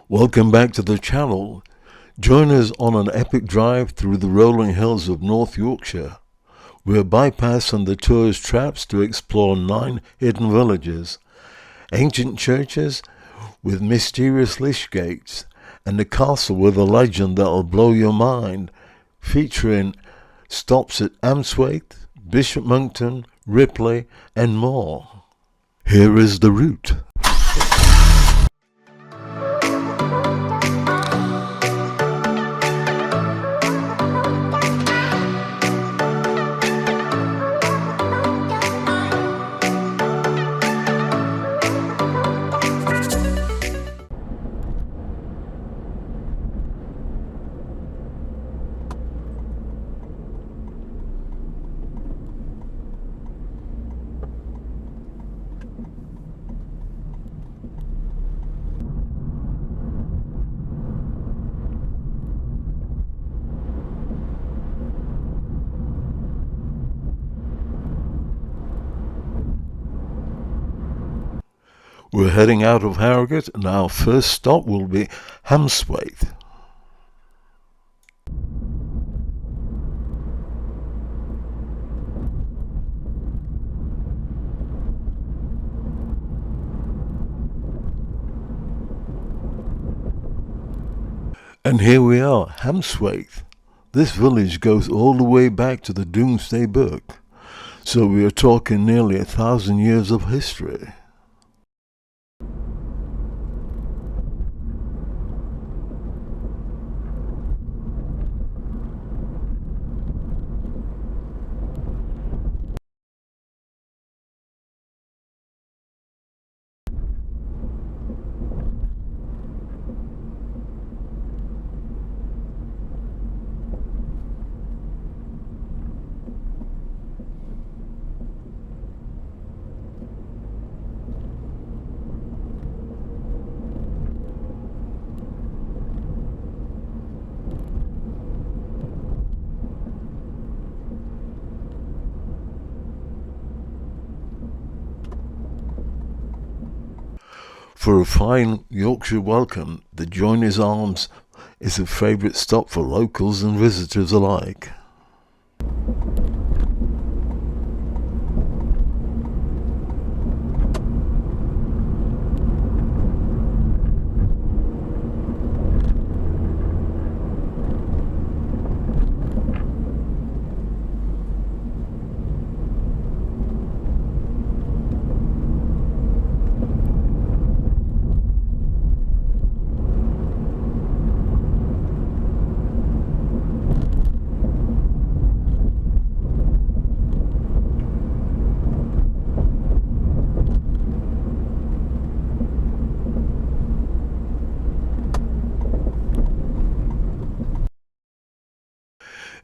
Welcome back to the channel. Join us on an epic drive through the rolling hills of North Yorkshire. We're bypassing the tourist traps to explore 9 hidden villages, ancient churches with mysterious Lych Gates, and a castle with a legend that'll blow your mind, featuring stops at Hampsthwaite, Bishop Monkton, Ripley, and more. Here is the route. We're heading out of Harrogate, and our first stop will be Hampsthwaite. And here we are, Hampsthwaite. This village goes all the way back to the Domesday Book, so we are talking nearly 1,000 years of history. For a fine Yorkshire welcome, the Joiner's Arms is a favourite stop for locals and visitors alike.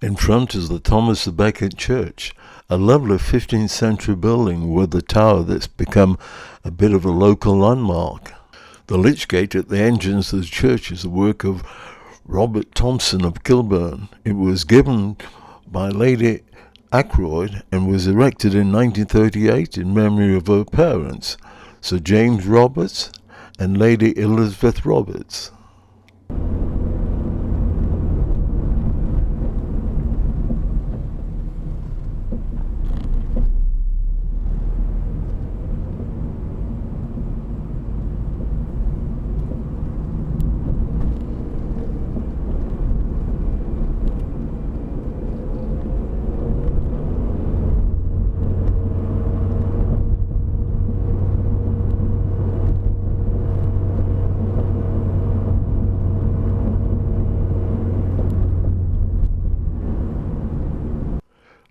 In front is the Thomas the Becket Church, a lovely 15th century building with a tower that's become a bit of a local landmark. The Lych Gate at the entrance of the church is the work of Robert Thompson of Kilburn. It was given by Lady Ackroyd and was erected in 1938 in memory of her parents, Sir James Roberts and Lady Elizabeth Roberts.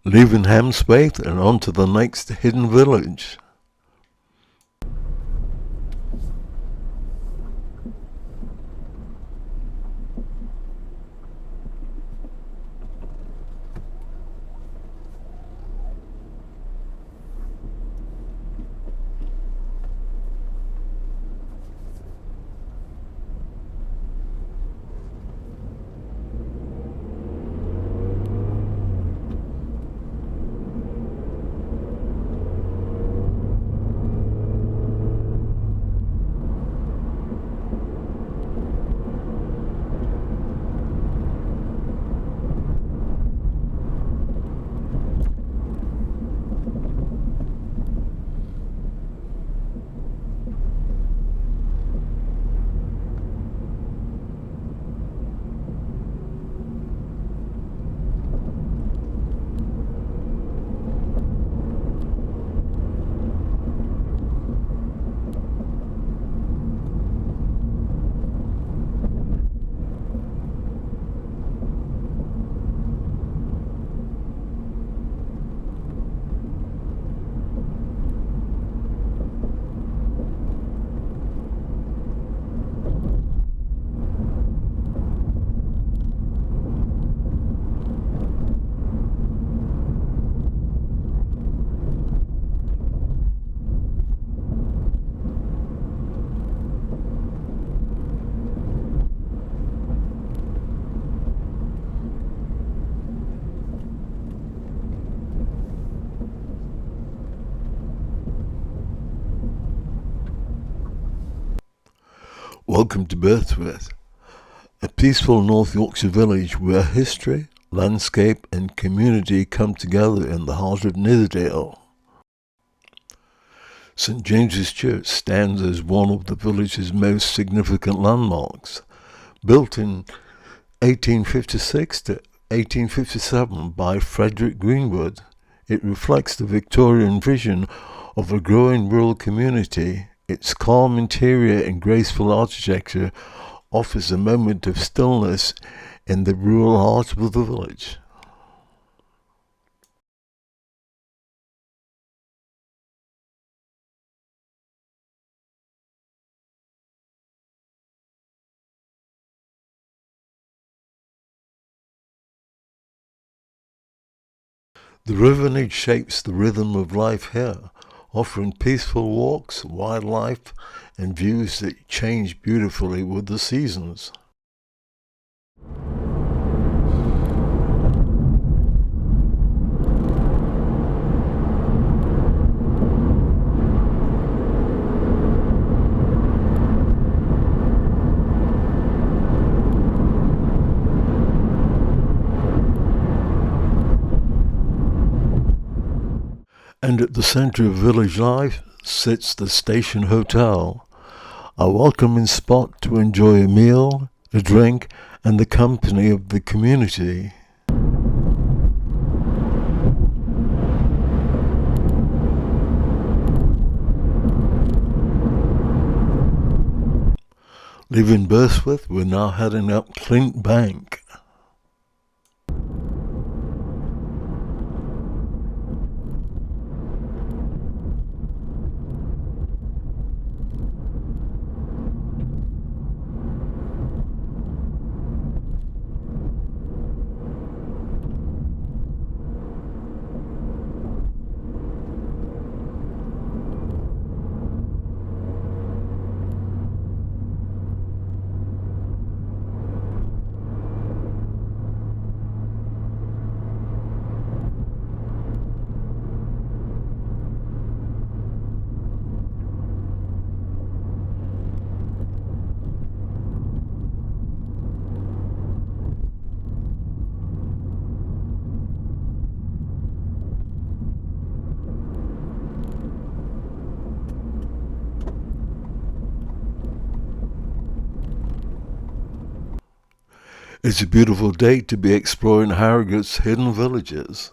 Leaving Hampsthwaite and on to the next hidden village. Welcome to Hampsthwaite, a peaceful North Yorkshire village where history, landscape and community come together in the heart of Nidderdale. St James's Church stands as one of the village's most significant landmarks. Built in 1856 to 1857 by Frederick Greenwood, it reflects the Victorian vision of a growing rural community. Its calm interior and graceful architecture offers a moment of stillness in the rural heart of the village. The river shapes the rhythm of life here, offering peaceful walks, wildlife, and views that change beautifully with the seasons. And at the centre of village life sits the Station Hotel, a welcoming spot to enjoy a meal, a drink, and the company of the community. Leaving Hampsthwaite, we're now heading up Clint Bank. It's a beautiful day to be exploring Harrogate's hidden villages.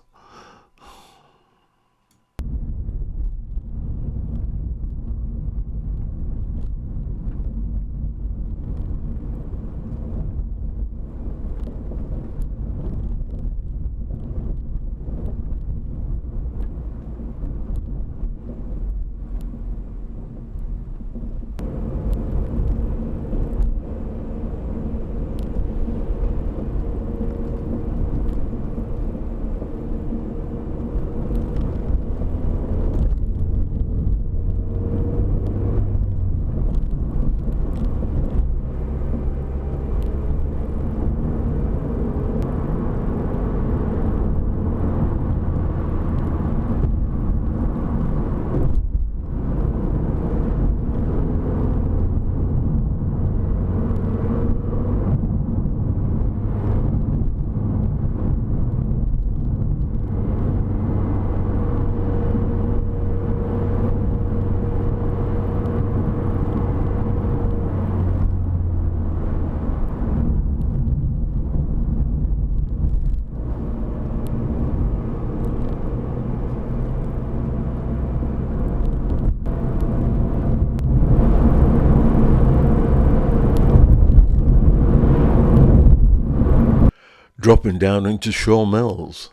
Dropping down into Shaw Mills,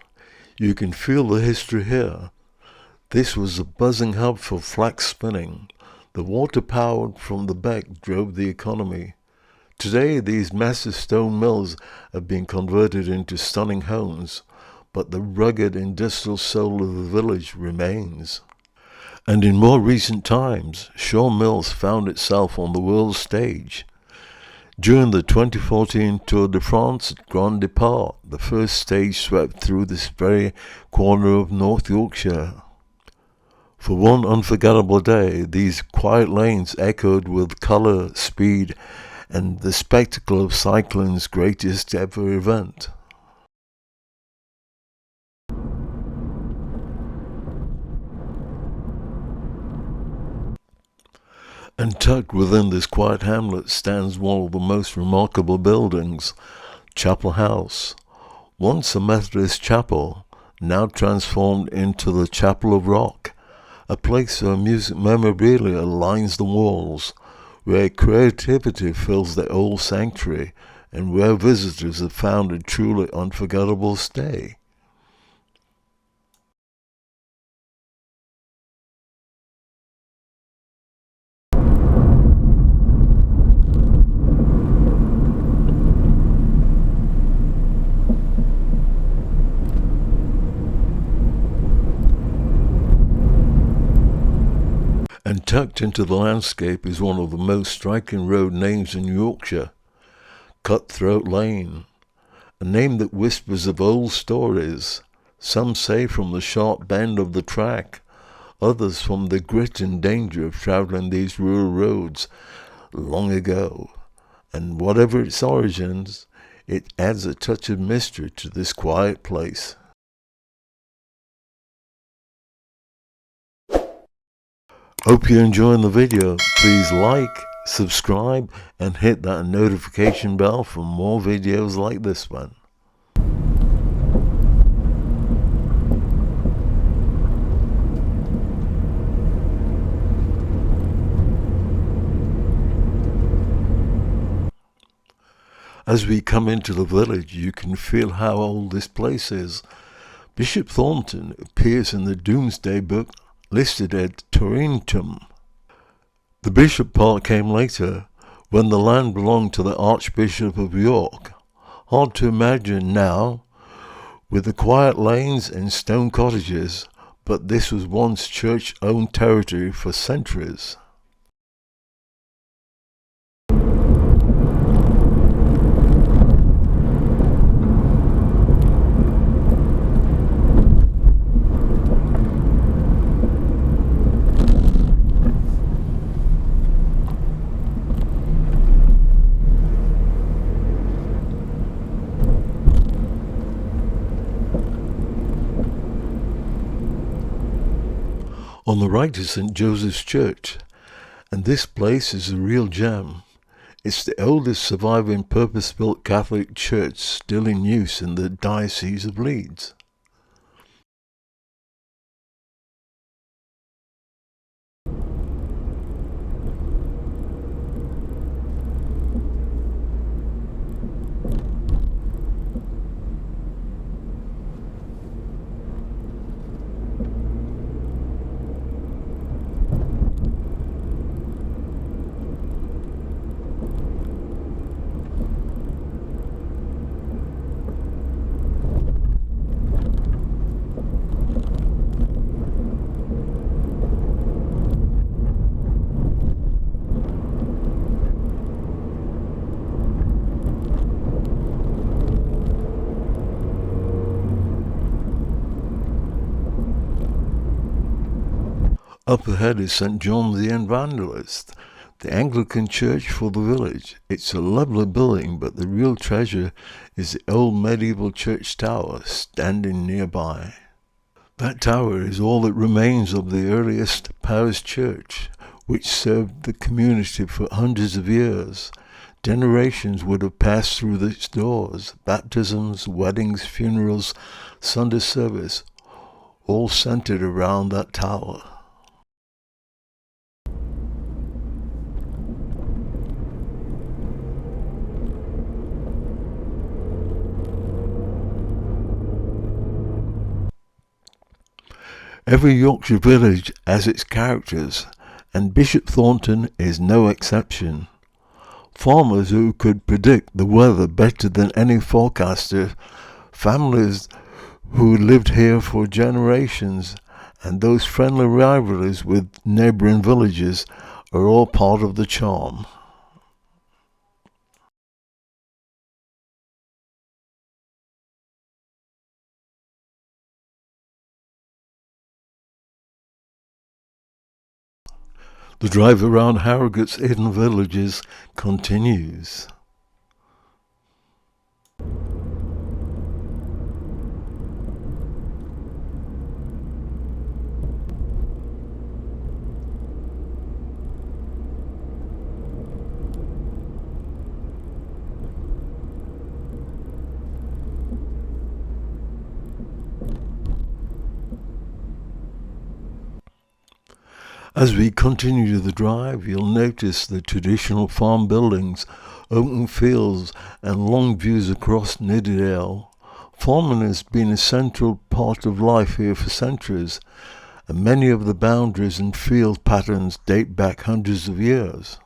you can feel the history here. This was a buzzing hub for flax spinning. The water powered from the beck drove the economy. Today, these massive stone mills have been converted into stunning homes, but the rugged industrial soul of the village remains. And in more recent times, Shaw Mills found itself on the world stage. During the 2014 Tour de France at Grand Depart, the first stage swept through this very corner of North Yorkshire. For one unforgettable day, these quiet lanes echoed with colour, speed, and the spectacle of cycling's greatest ever event. And tucked within this quiet hamlet stands one of the most remarkable buildings, Chapel House. Once a Methodist chapel, now transformed into the Chapel of Rock, a place where music memorabilia lines the walls, where creativity fills the old sanctuary, and where visitors have found a truly unforgettable stay. And tucked into the landscape is one of the most striking road names in Yorkshire, Cutthroat Lane, a name that whispers of old stories, some say from the sharp bend of the track, others from the grit and danger of travelling these rural roads long ago. And whatever its origins, it adds a touch of mystery to this quiet place. Hope you're enjoying the video. Please like, subscribe, and hit that notification bell for more videos like this one. As we come into the village, you can feel how old this place is. Bishop Thornton appears in the Domesday Book listed at Torrington. The bishop part came later, when the land belonged to the Archbishop of York. Hard to imagine now, with the quiet lanes and stone cottages, but this was once church-owned territory for centuries. On the right is St. Joseph's Church, and this place is a real gem. It's the oldest surviving purpose-built Catholic church still in use in the Diocese of Leeds. Up ahead is St. John the Evangelist, the Anglican church for the village. It's a lovely building, but the real treasure is the old medieval church tower standing nearby. That tower is all that remains of the earliest parish church, which served the community for hundreds of years. Generations would have passed through its doors, baptisms, weddings, funerals, Sunday service, all centered around that tower. Every Yorkshire village has its characters, and Bishop Thornton is no exception. Farmers who could predict the weather better than any forecaster, families who lived here for generations, and those friendly rivalries with neighbouring villages are all part of the charm. The drive around Harrogate's hidden villages continues. As we continue the drive, you'll notice the traditional farm buildings, open fields and long views across Nidderdale. Farming has been a central part of life here for centuries, and many of the boundaries and field patterns date back hundreds of years.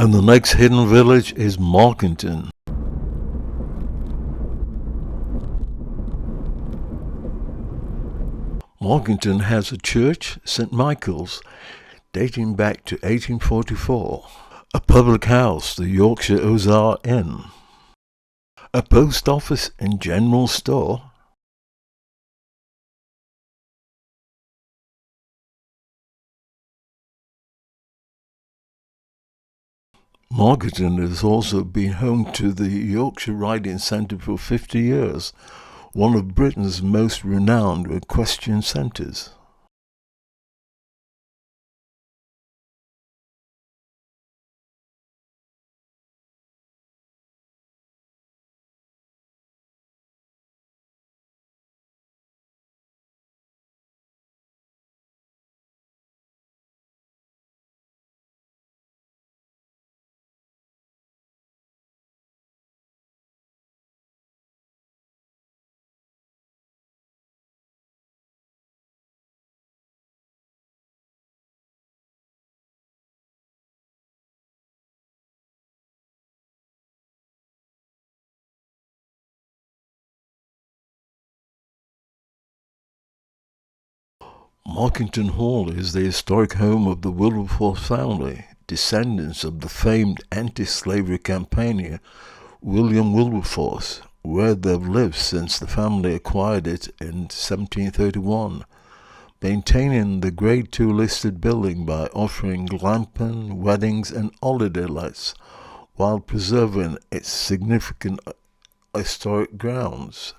And the next hidden village is Monkton. Monkton has a church, St. Michael's, dating back to 1844, a public house, the Yorkshire Ozar Inn, a post office and general store, Monkton has also been home to the Yorkshire Riding Centre for 50 years, one of Britain's most renowned equestrian centres. Monkton Hall is the historic home of the Wilberforce family, descendants of the famed anti-slavery campaigner William Wilberforce, where they've lived since the family acquired it in 1731, maintaining the Grade II listed building by offering glamping, weddings and holiday lets, while preserving its significant historic grounds.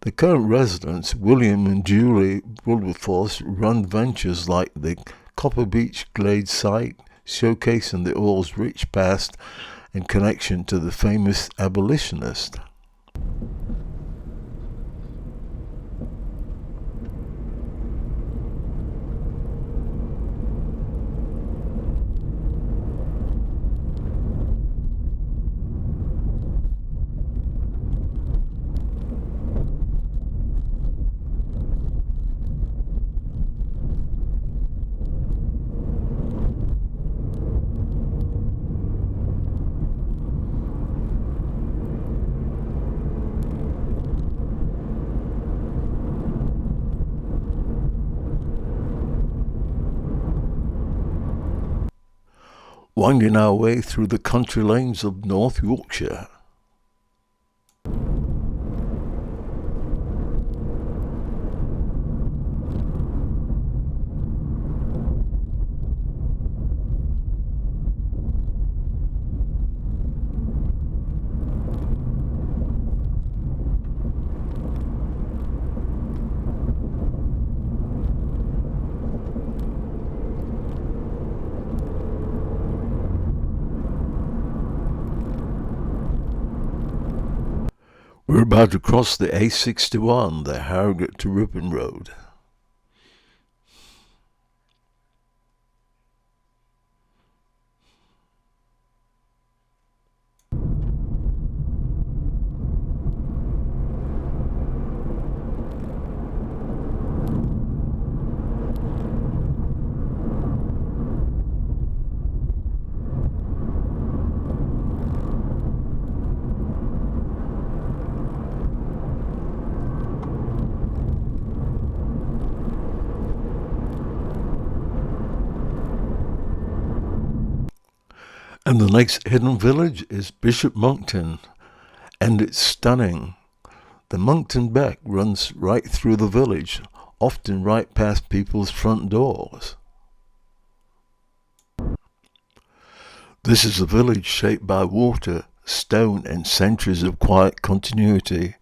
The current residents, William and Julie Wilberforce, run ventures like the Copper Beach Glade site, showcasing the Earl's rich past in connection to the famous abolitionist. Winding our way through the country lanes of North Yorkshire. We're about to cross the A61, the Harrogate to Ripley Road. And the next hidden village is Bishop Monkton, and it's stunning. The Monkton Beck runs right through the village, often right past people's front doors. This is a village shaped by water, stone and centuries of quiet continuity.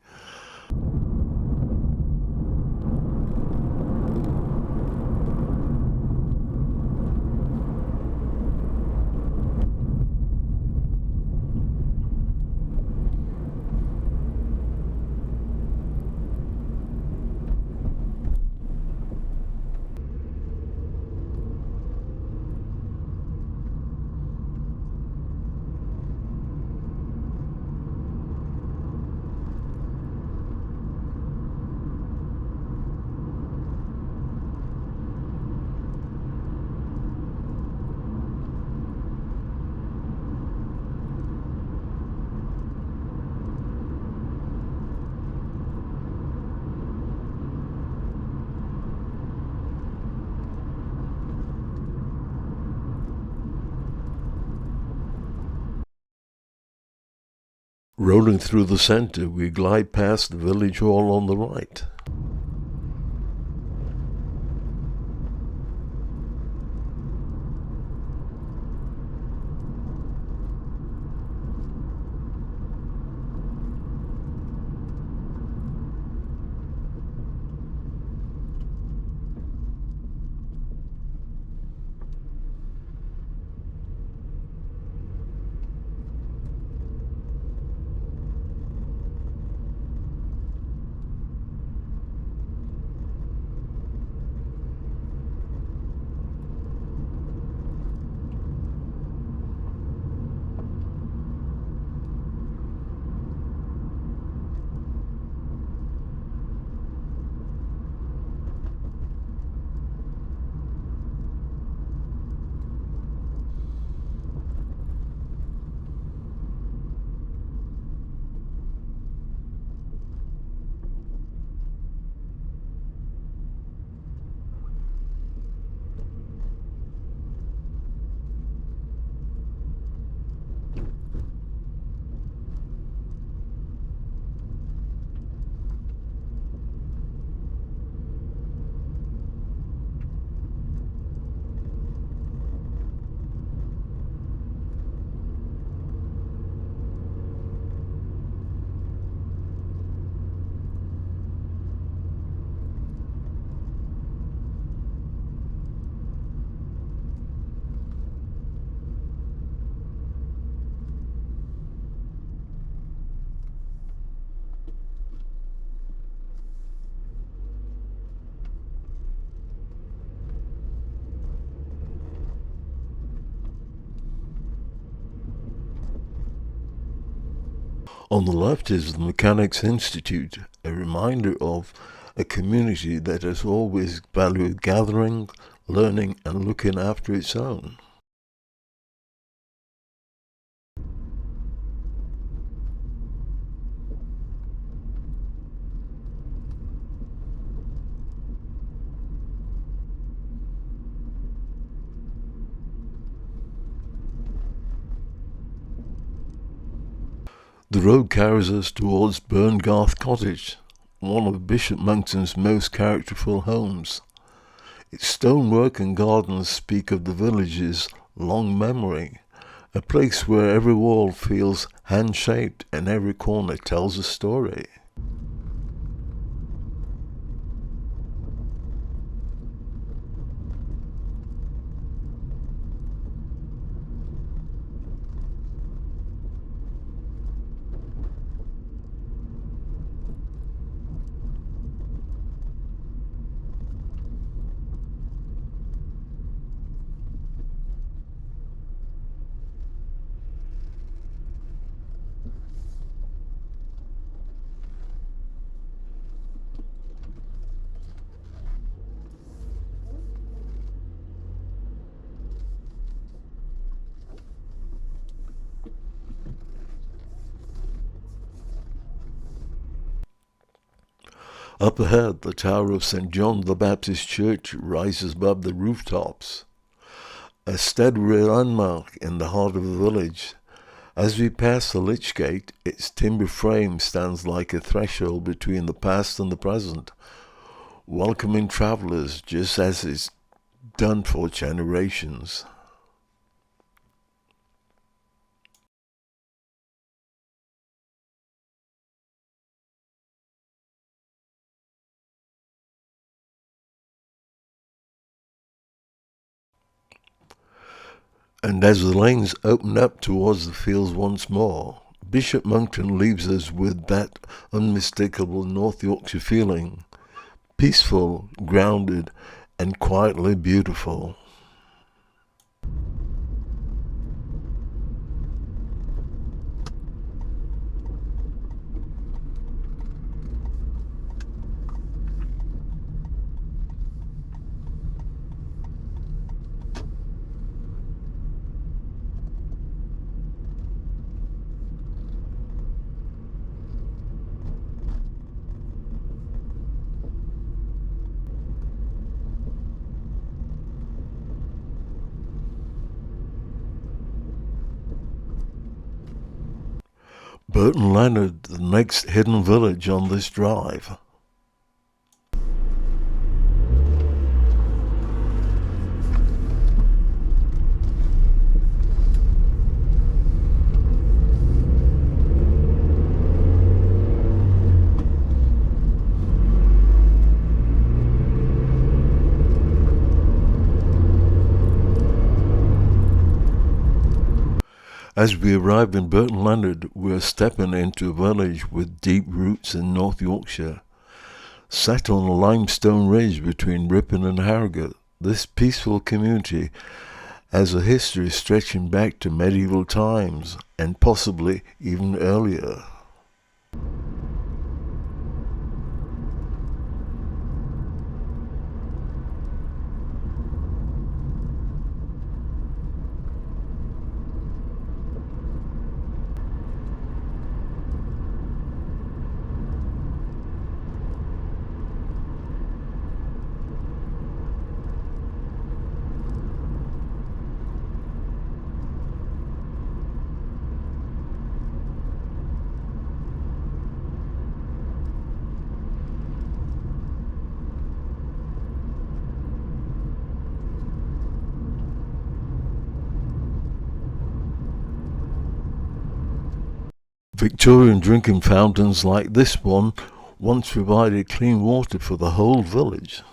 Rolling through the centre, we glide past the village hall on the right. On the left is the Mechanics Institute, a reminder of a community that has always valued gathering, learning and looking after its own. The road carries us towards Burngarth Cottage, one of Bishop Monkton's most characterful homes. Its stonework and gardens speak of the village's long memory, a place where every wall feels hand-shaped and every corner tells a story. Up ahead, the tower of St. John the Baptist Church rises above the rooftops. a steady landmark in the heart of the village. As we pass the Lych Gate, its timber frame stands like a threshold between the past and the present, welcoming travellers just as it's done for generations. And as the lanes open up towards the fields once more, Bishop Monkton leaves us with that unmistakable North Yorkshire feeling, peaceful, grounded, and quietly beautiful. Burton Leonard, the next hidden village on this drive. As we arrive in Burton Leonard, we're stepping into a village with deep roots in North Yorkshire. Set on a limestone ridge between Ripley and Harrogate, this peaceful community has a history stretching back to medieval times and possibly even earlier. Victorian drinking fountains like this one once provided clean water for the whole village.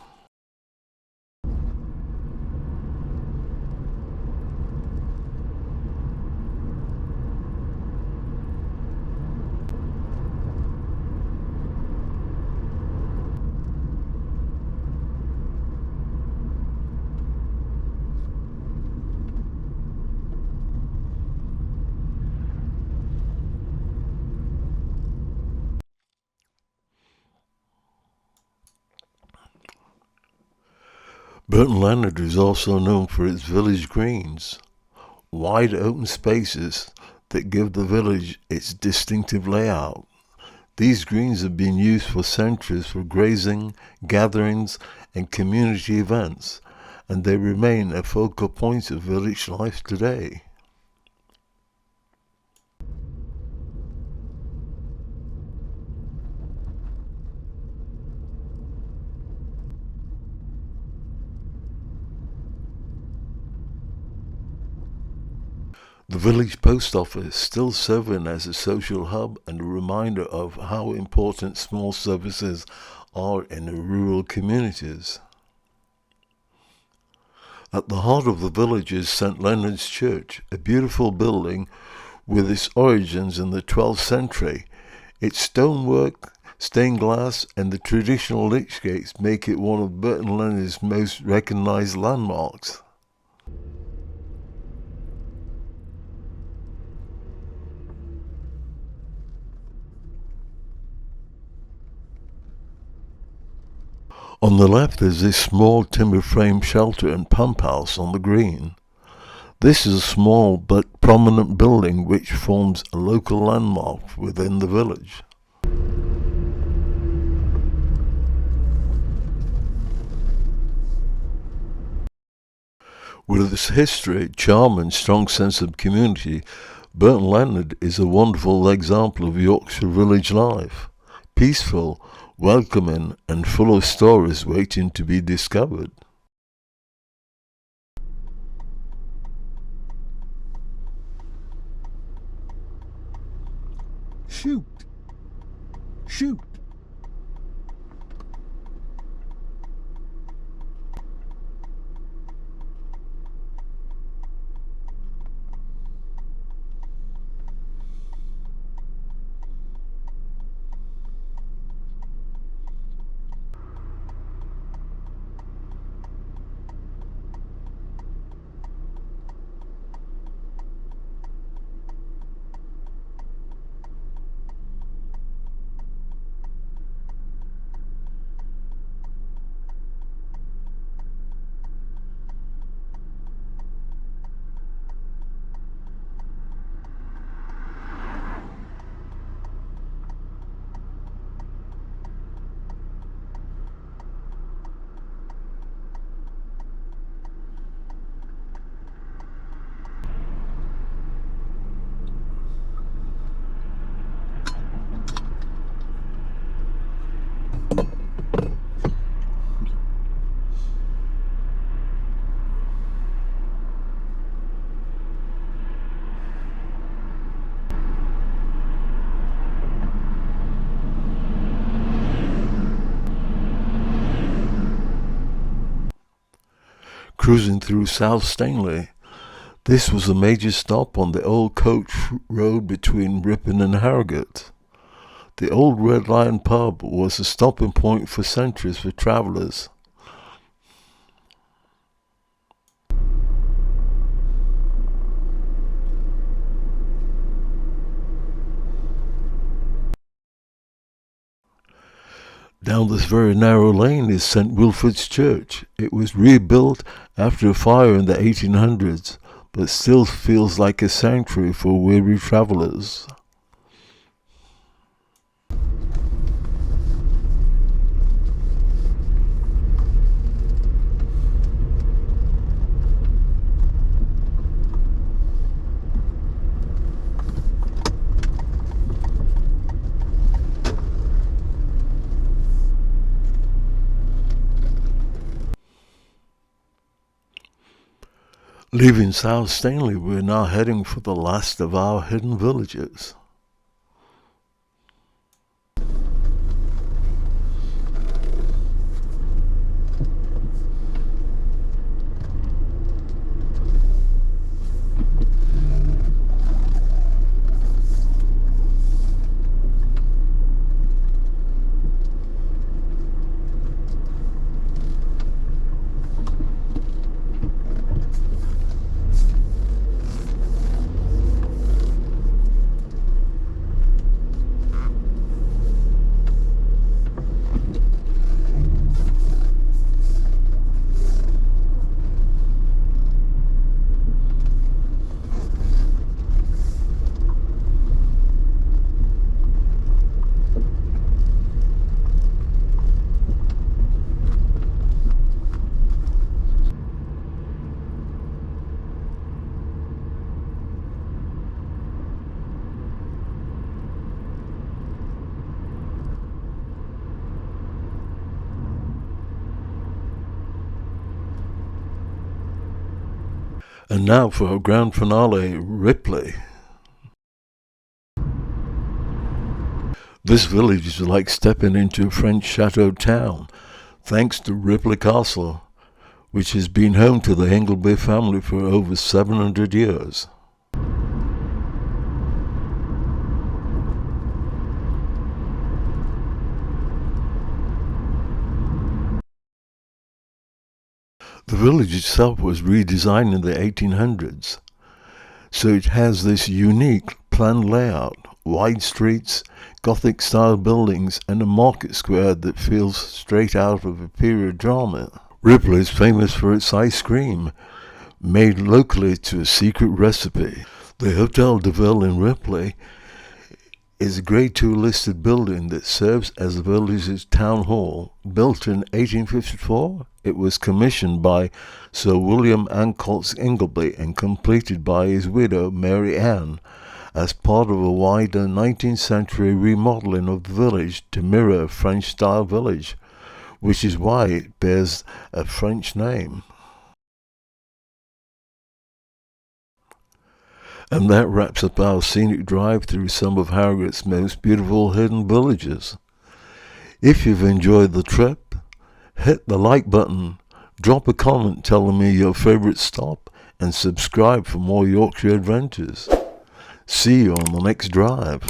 Burton Leonard is also known for its village greens, wide open spaces that give the village its distinctive layout. These greens have been used for centuries for grazing, gatherings, and community events, and they remain a focal point of village life today. The village post office still serving as a social hub and a reminder of how important small services are in rural communities. At the heart of the village is St. Leonard's Church, a beautiful building with its origins in the 12th century. Its stonework, stained glass, and the traditional Lych Gates make it one of Burton Leonard's most recognised landmarks. On the left is this small timber frame shelter and pump house on the green. This is a small but prominent building which forms a local landmark within the village. With its history, charm and strong sense of community, Burton Leonard is a wonderful example of Yorkshire village life. Peaceful, welcoming and full of stories waiting to be discovered. Shoot! Shoot! Cruising through South Stanley, this was a major stop on the old coach road between Ripley and Harrogate. The old Red Lion pub was a stopping point for centuries for travellers. Down this very narrow lane is St. Wilfrid's Church. It was rebuilt after a fire in the 1800s, but still feels like a sanctuary for weary travellers. Leaving South Stanley, we're now heading for the last of our hidden villages. And now for our grand finale, Ripley. This village is like stepping into a French chateau town, thanks to Ripley Castle, which has been home to the Ingleby family for over 700 years. The village itself was redesigned in the 1800s, so it has this unique planned layout, wide streets, Gothic-style buildings and a market square that feels straight out of a period drama. Ripley is famous for its ice cream, made locally to a secret recipe. The Hotel de Ville in Ripley is a Grade 2 listed building that serves as the village's town hall. Built in 1854, it was commissioned by Sir William Ancoats Ingleby and completed by his widow Mary Ann as part of a wider 19th century remodelling of the village to mirror a French-style village, which is why it bears a French name. And that wraps up our scenic drive through some of Harrogate's most beautiful hidden villages. If you've enjoyed the trip, hit the like button, drop a comment telling me your favourite stop, and subscribe for more Yorkshire adventures. See you on the next drive.